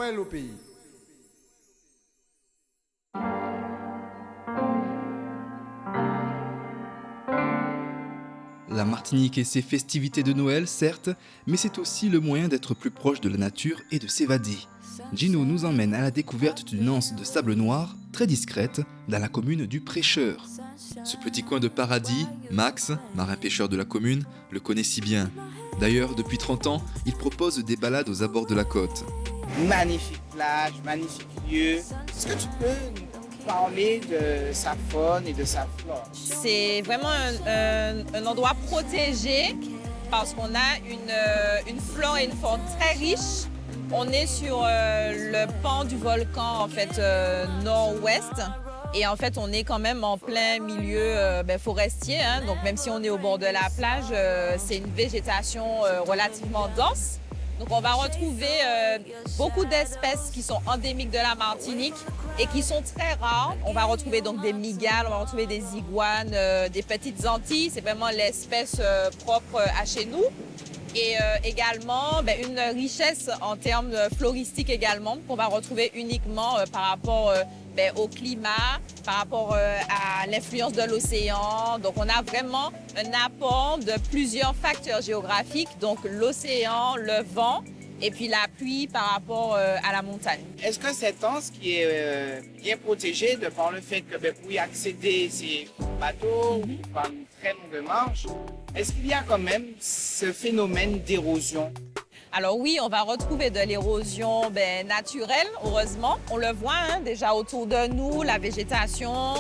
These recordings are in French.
Noël au pays. La Martinique et ses festivités de Noël, certes, mais c'est aussi le moyen d'être plus proche de la nature et de s'évader. Gino nous emmène à la découverte d'une anse de sable noir, très discrète, dans la commune du Prêcheur. Ce petit coin de paradis, Max, marin-pêcheur de la commune, le connaît si bien. D'ailleurs, depuis 30 ans, il propose des balades aux abords de la côte. Magnifique plage, magnifique lieu. Est-ce que tu peux nous parler de sa faune et de sa flore? C'est vraiment un endroit protégé parce qu'on a une flore et une faune très riche. On est sur le pan du volcan en fait nord-ouest et en fait on est quand même en plein milieu forestier. Hein. Donc même si on est au bord de la plage, c'est une végétation relativement dense. Donc on va retrouver beaucoup d'espèces qui sont endémiques de la Martinique et qui sont très rares. On va retrouver donc des mygales, on va retrouver des iguanes, des petites antilles. C'est vraiment l'espèce propre à chez nous. Et également une richesse en termes floristiques également qu'on va retrouver uniquement par rapport au climat, par rapport à l'influence de l'océan. Donc on a vraiment un apport de plusieurs facteurs géographiques, donc l'océan, le vent et puis la pluie par rapport à la montagne. Est-ce que cette anse qui est bien protégée de par le fait que pour y accéder, c'est bateau ou par une très longue marche, est-ce qu'il y a quand même ce phénomène d'érosion? Alors oui, on va retrouver de l'érosion naturelle, heureusement. On le voit déjà autour de nous, la végétation.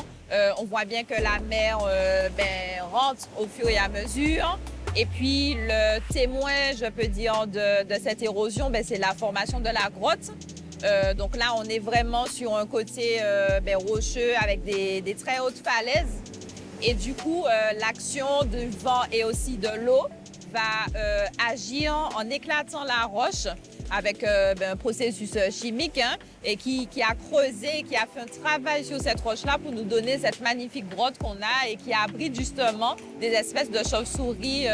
On voit bien que la mer rentre au fur et à mesure. Et puis le témoin, je peux dire, de cette érosion, c'est la formation de la grotte. Donc là, on est vraiment sur un côté rocheux avec des très hautes falaises. Et du coup, l'action du vent et aussi de l'eau va agir en éclatant la roche avec un processus chimique et qui a creusé, qui a fait un travail sur cette roche-là pour nous donner cette magnifique grotte qu'on a et qui abrite justement des espèces de chauves-souris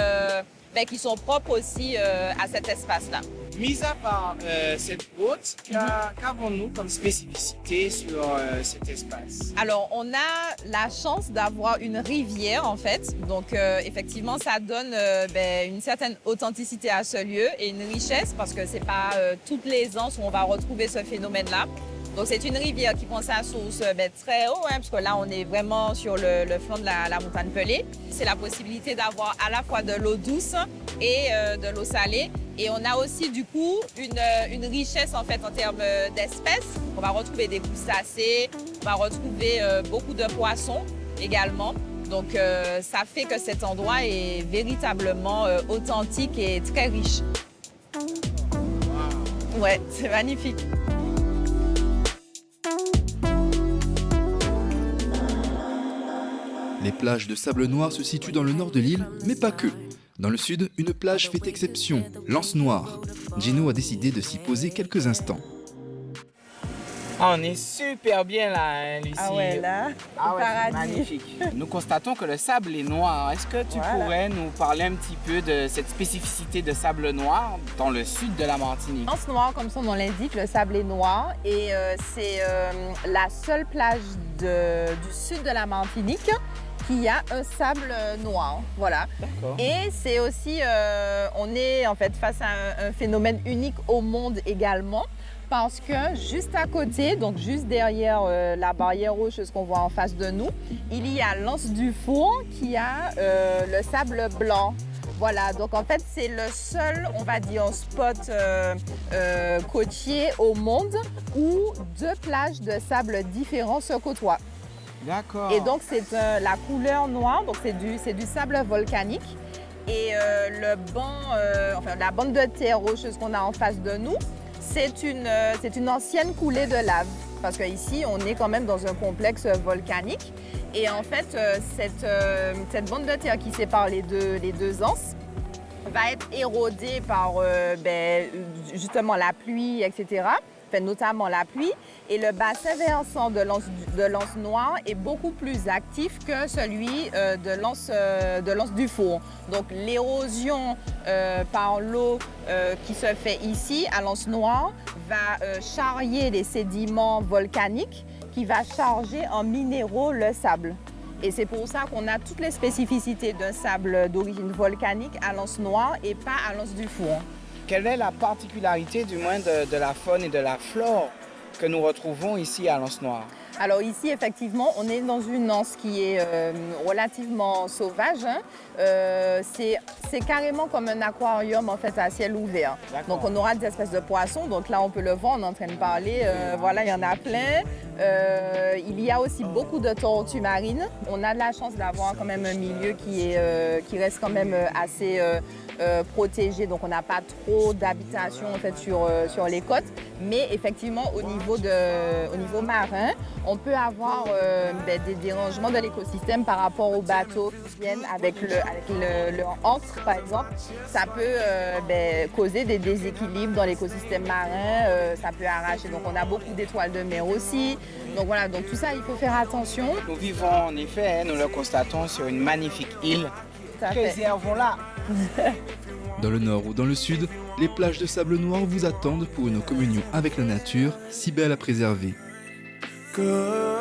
qui sont propres aussi à cet espace-là. Mis à part cette grotte, qu'avons-nous comme spécificité sur cet espace? Alors, on a la chance d'avoir une rivière, en fait. Donc, effectivement, ça donne une certaine authenticité à ce lieu et une richesse parce que c'est pas toutes les anses où on va retrouver ce phénomène-là. Donc, c'est une rivière qui prend sa source très haut, parce que là, on est vraiment sur le flanc de la montagne Pelée. C'est la possibilité d'avoir à la fois de l'eau douce et de l'eau salée. Et on a aussi, du coup, une richesse, en fait, en termes d'espèces. On va retrouver des crustacés, on va retrouver beaucoup de poissons également. Donc, ça fait que cet endroit est véritablement authentique et très riche. Ouais, c'est magnifique. Les plages de sable noir se situent dans le nord de l'île, mais pas que. Dans le sud, une plage fait exception, l'Anse Noire. Gino a décidé de s'y poser quelques instants. Ah, on est super bien là, Lucie. Ah ouais, là, c'est magnifique. Nous constatons que le sable est noir. Est-ce que tu pourrais nous parler un petit peu de cette spécificité de sable noir dans le sud de la Martinique? L'Anse Noire, comme son nom l'indique, le sable est noir et c'est la seule plage du sud de la Martinique qui a un sable noir, voilà. D'accord. Et c'est aussi, on est en fait face à un phénomène unique au monde également, parce que juste à côté, donc juste derrière la barrière rocheuse qu'on voit en face de nous, il y a l'Anse du Four qui a le sable blanc. Voilà, donc en fait, c'est le seul, on va dire, spot côtier au monde où deux plages de sable différents se côtoient. D'accord. Et donc, c'est la couleur noire, donc c'est du sable volcanique. Et la bande de terre rocheuse qu'on a en face de nous, c'est une ancienne coulée de lave. Parce qu'ici, on est quand même dans un complexe volcanique. Et en fait, cette bande de terre qui sépare les deux anses va être érodée par justement la pluie, etc. fait notamment la pluie. Et le bassin versant de l'Anse Noire est beaucoup plus actif que celui de l'Anse du Four. Donc l'érosion par l'eau qui se fait ici à l'Anse Noire va charrier les sédiments volcaniques qui va charger en minéraux le sable. Et c'est pour ça qu'on a toutes les spécificités d'un sable d'origine volcanique à l'Anse Noire et pas à l'Anse du Four. Quelle est la particularité du moins de la faune et de la flore que nous retrouvons ici à l'Anse Noire? Alors ici, effectivement, on est dans une anse qui est relativement sauvage. Hein. C'est carrément comme un aquarium en fait à ciel ouvert. Donc on aura des espèces de poissons. Donc là, on peut le voir, on est en train de parler. Voilà, il y en a plein. Il y a aussi beaucoup de tortues marines. On a de la chance d'avoir quand même un milieu qui reste quand même assez protégé. Donc on n'a pas trop d'habitation en fait sur les côtes. Mais effectivement, au niveau marin, on peut avoir des dérangements de l'écosystème par rapport aux bateaux qui viennent avec leur ancre, par exemple. Ça peut causer des déséquilibres dans l'écosystème marin, ça peut arracher. Donc on a beaucoup d'étoiles de mer aussi. Donc voilà, donc tout ça, il faut faire attention. Nous vivons en effet, nous le constatons, sur une magnifique île. Préservons-la. Dans le nord ou dans le sud, les plages de sable noir vous attendent pour une communion avec la nature si belle à préserver. Que